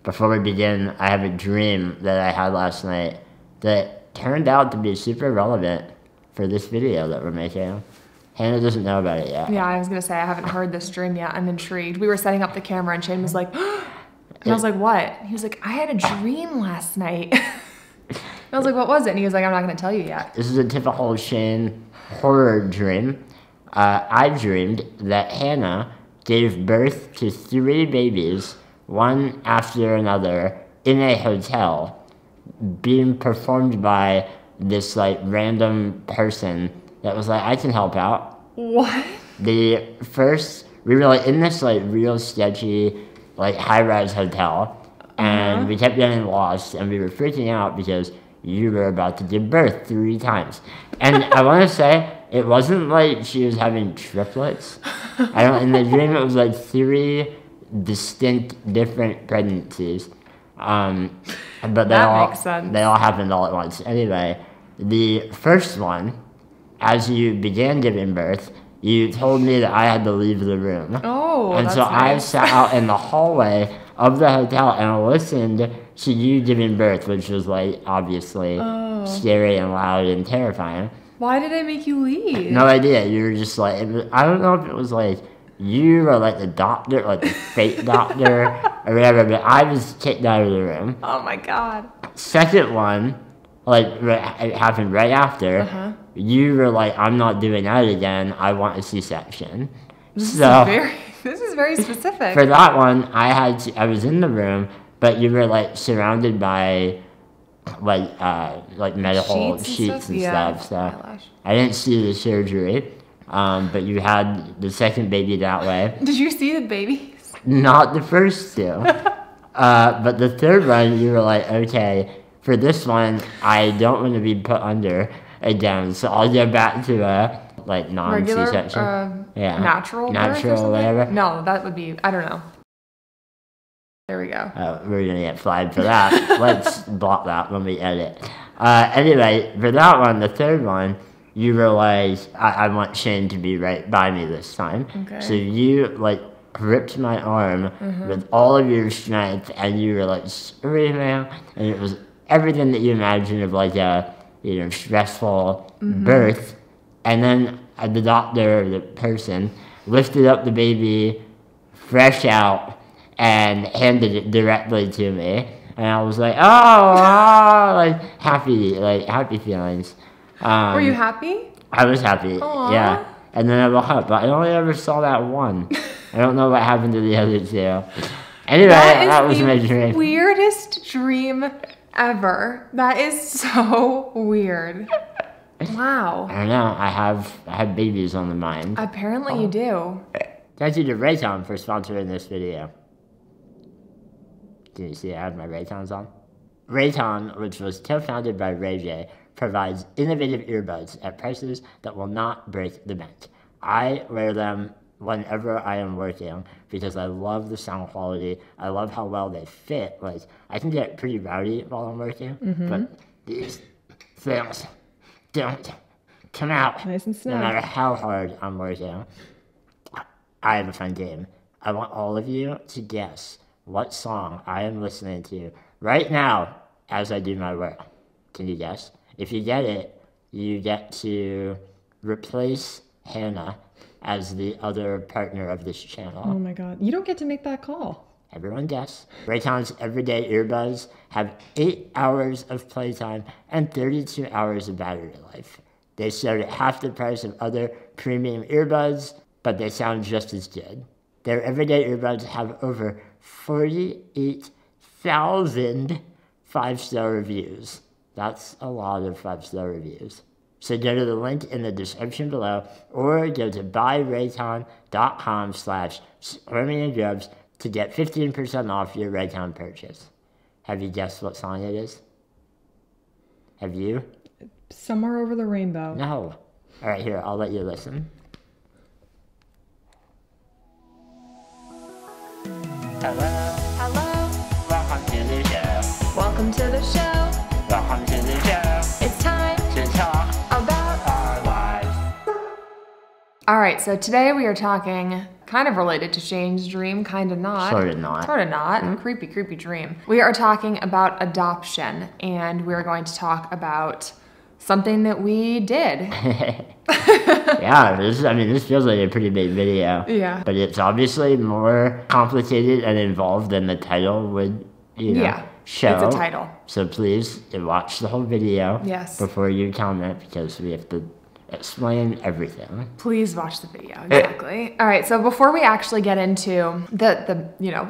before we begin, I have a dream that I had last night that turned out to be super relevant for this video that we're making. Hannah doesn't know about it yet. Yeah, I was gonna say I haven't heard this dream yet. I'm intrigued. We were setting up the camera and Shane was like, and I was like, what? He was like, I had a dream last night. I was like, what was it? And he was like, I'm not gonna tell you yet. This is a typical Shane horror dream. I dreamed that Hannah gave birth to 3 babies, one after another, in a hotel, being performed by this like random person that was like, I can help out. What? The first, we were like in this like real sketchy, like high-rise hotel, and we kept getting lost, and we were freaking out because you were about to give birth 3 times. And I want to say, it wasn't like she was having triplets. In the dream, it was like 3 distinct, different pregnancies. But Makes sense. they all happened all at once. Anyway, the first one, as you began giving birth, you told me that I had to leave the room. Oh, and that's so I nice. sat out in the hallway of the hotel and listened to you giving birth, which was like obviously scary and loud and terrifying. Why did I make you leave? No idea. You were just like, I don't know if it was like you or like the doctor, like the fake doctor or whatever, but I was kicked out of the room. Oh my God. Second one, like it happened right after. You were like, I'm not doing that again. I want a C-section. This is very specific. For that one, I was in the room, but you were like surrounded by like medical sheets and stuff. So Eyelash. I didn't see the surgery, but you had the second baby that way. Did you see the babies? Not the first 2. But the third one, you were like, okay, for this one, I don't want to be put under again, so I'll go back to a like non-C-section. Natural birth or natural, something? whatever. No, that would be, I don't know. There we go. We're gonna get flagged for that. Let's block that when we edit. Anyway, for that one, the third one, you were like, I want Shane to be right by me this time. Okay. So you like gripped my arm with all of your strength, and you were like screaming, and it was everything that you imagine of like a stressful birth. And then the doctor, the person, lifted up the baby fresh out and handed it directly to me. And I was like, like happy feelings. Were you happy? I was happy. Aww. Yeah. And then I woke up, but I only ever saw that one. I don't know what happened to the other 2. Anyway, that was my dream. Weirdest dream ever. That is so weird. Wow. I don't know. I have babies on the mind. Apparently you do. Thank you to Raycon for sponsoring this video. Can you see I have my Raycons on? Raycon, which was co-founded by Ray J, provides innovative earbuds at prices that will not break the bank. I wear them whenever I am working because I love the sound quality. I love how well they fit. Like, I can get pretty rowdy while I'm working, but these things don't come out Nice and no snug. matter how hard I'm working. I have a fun game. I want all of you to guess what song I am listening to right now as I do my work. Can you guess? If you get it, you get to replace Hannah as the other partner of this channel. Oh my God. You don't get to make that call. Everyone guess. Raycon's everyday earbuds have 8 hours of playtime and 32 hours of battery life. They start at half the price of other premium earbuds, but they sound just as good. Their everyday earbuds have over 48,000 5-star reviews. That's a lot of 5-star reviews. So go to the link in the description below or go to buyraycon.com/squirmyandgrubs to get 15% off your Raycon purchase. Have you guessed what song it is? Have you? Somewhere Over the Rainbow. No. All right, here, I'll let you listen. Hello. Hello. Welcome to the show. Welcome to the show. Welcome to the show. It's time To talk about our lives. All right, so today we are talking kind of related to Shane's dream, kind of not. Sort of not. Sort of not. Creepy, creepy dream. We are talking about adoption, and we're going to talk about something that we did. Yeah, this feels like a pretty big video. Yeah. But it's obviously more complicated and involved than the title would, show. It's a title. So please watch the whole video Yes. before you comment, because we have to explain everything. Please watch the video. Exactly. All right. So before we actually get into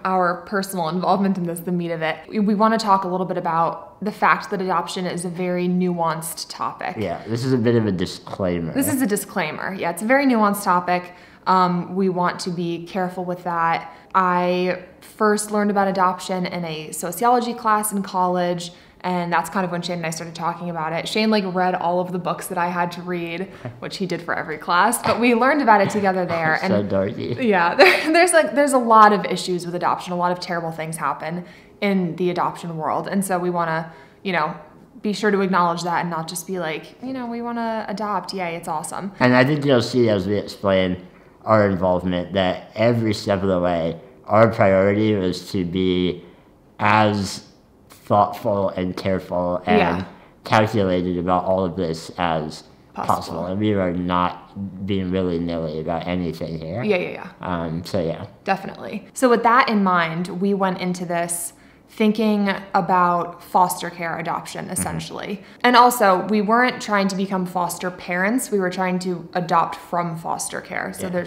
our personal involvement in this, the meat of it, we want to talk a little bit about the fact that adoption is a very nuanced topic. Yeah, this is a bit of a disclaimer. This is a disclaimer. Yeah, it's a very nuanced topic. We want to be careful with that. I first learned about adoption in a sociology class in college, and that's kind of when Shane and I started talking about it. Shane read all of the books that I had to read, which he did for every class, but we learned about it together there. So dorky. Yeah, there's a lot of issues with adoption. A lot of terrible things happen in the adoption world, and so we want to, be sure to acknowledge that and not just be like, we want to adopt. Yay, it's awesome. And I think you'll see as we explain our involvement that every step of the way, our priority was to be as thoughtful and careful and calculated about all of this as possible. And we are not being willy-nilly about anything here. Yeah. So yeah. Definitely. So with that in mind, we went into this thinking about foster care adoption, essentially. And also, we weren't trying to become foster parents. We were trying to adopt from foster care. So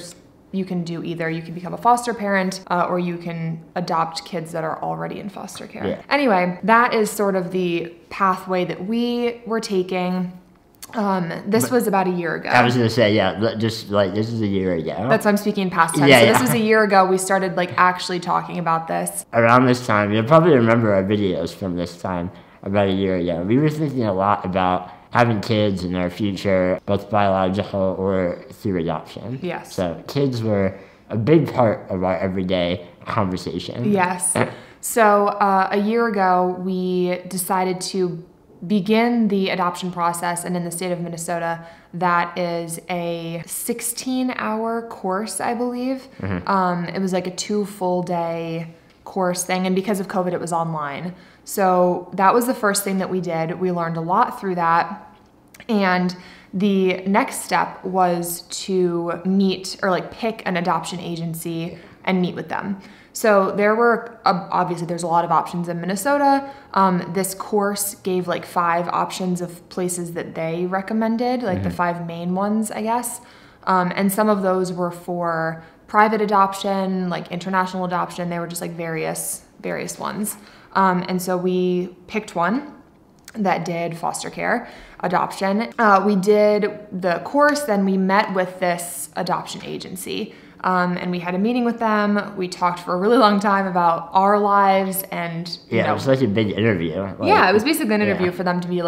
you can do either. You can become a foster parent or you can adopt kids that are already in foster care. Yeah. Anyway, that is sort of the pathway that we were taking. This was about a year ago. I was going to say, this is a year ago. That's why I'm speaking in past tense. This was a year ago. We started actually talking about this. Around this time, you'll probably remember our videos from this time, about a year ago. We were thinking a lot about having kids in our future, both biological or through adoption. Yes. So kids were a big part of our everyday conversation. Yes. So a year ago, we decided to begin the adoption process, and in the state of Minnesota, that is a 16-hour course, I believe. It was a 2 full day course thing, and because of COVID, it was online. So that was the first thing that we did. We learned a lot through that, and the next step was to meet or pick an adoption agency and meet with them. So there were, obviously there's a lot of options in Minnesota. This course gave 5 options of places that they recommended, the 5 main ones, I guess. And some of those were for private adoption, international adoption. They were just various ones. And so we picked one that did foster care adoption. We did the course, then we met with this adoption agency. And we had a meeting with them. We talked for a really long time about our lives and it was a big interview. It was basically an interview for them to be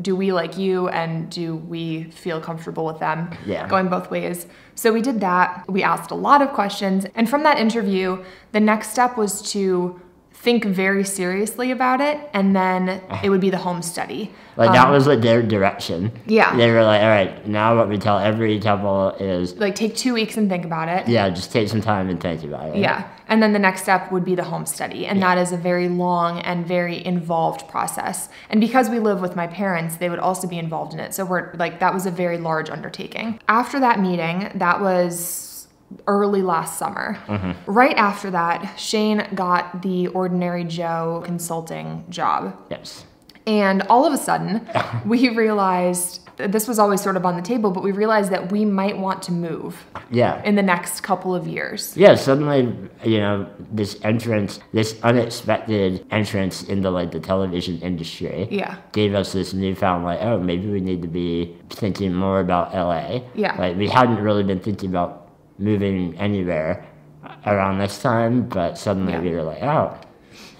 do we like you, and do we feel comfortable with them? Going both ways. So we did that. We asked a lot of questions, and from that interview, the next step was to think very seriously about it, and then it would be the home study. That was their direction. Yeah. They were all right, now what we tell every couple is take 2 weeks and think about it. Yeah, just take some time and think about it. Yeah. And then the next step would be the home study, and that is a very long and very involved process. And because we live with my parents, they would also be involved in it. So we're that was a very large undertaking. After that meeting, that was early last summer. Right after that, Shane got the Ordinary Joe consulting job. Yes. And all of a sudden, we realized, this was always sort of on the table, but we realized that we might want to move in the next couple of years. Yeah, suddenly, this unexpected entrance into the television industry gave us this newfound maybe we need to be thinking more about LA. Yeah. We hadn't really been thinking about moving anywhere around this time, but suddenly we were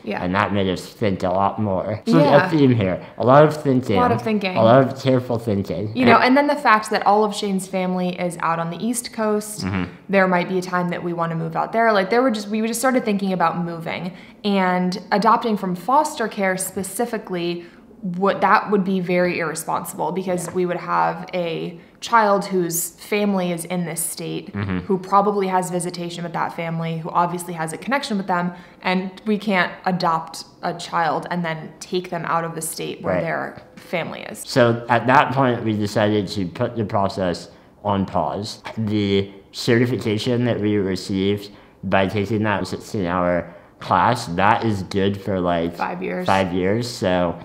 and that made us think a lot more. So a theme here, a lot of thinking, a lot of careful thinking. And then the fact that all of Shane's family is out on the East Coast, there might be a time that we want to move out there. We just started thinking about moving, and adopting from foster care specifically that would be very irresponsible, because we would have a child whose family is in this state, who probably has visitation with that family, who obviously has a connection with them, and we can't adopt a child and then take them out of the state where Right. their family is. So at that point, we decided to put the process on pause. The certification that we received by taking that 16-hour class, that is good for like 5 years. 5 years. So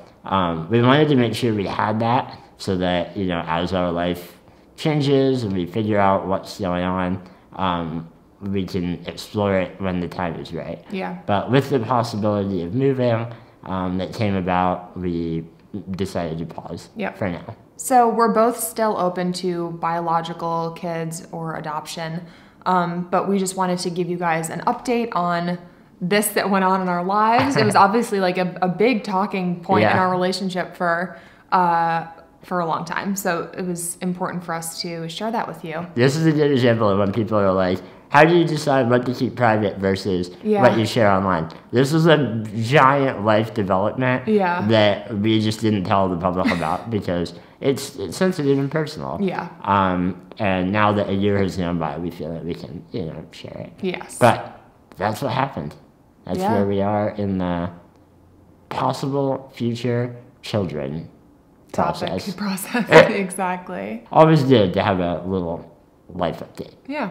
we wanted to make sure we had that, so that, you know, as our life changes and we figure out what's going on, we can explore it when the time is right. Yeah. But with the possibility of moving that came about, we decided to pause Yep. for now. So we're both still open to biological kids or adoption, but we just wanted to give you guys an update on this that went on in our lives. It was obviously like a big talking point in Yeah. our relationship for a long time. So it was important for us to share that with you. This is a good example of when people are like, how do you decide what to keep private versus Yeah. what you share online? This was a giant life development Yeah. that we just didn't tell the public about because it's sensitive and personal. Yeah. And now that a year has gone by, we feel that we can, you know, share it. Yes. But that's what happened. That's Yeah. where we are in the possible future children process. Process. Exactly. Always good to have a little life update. Yeah.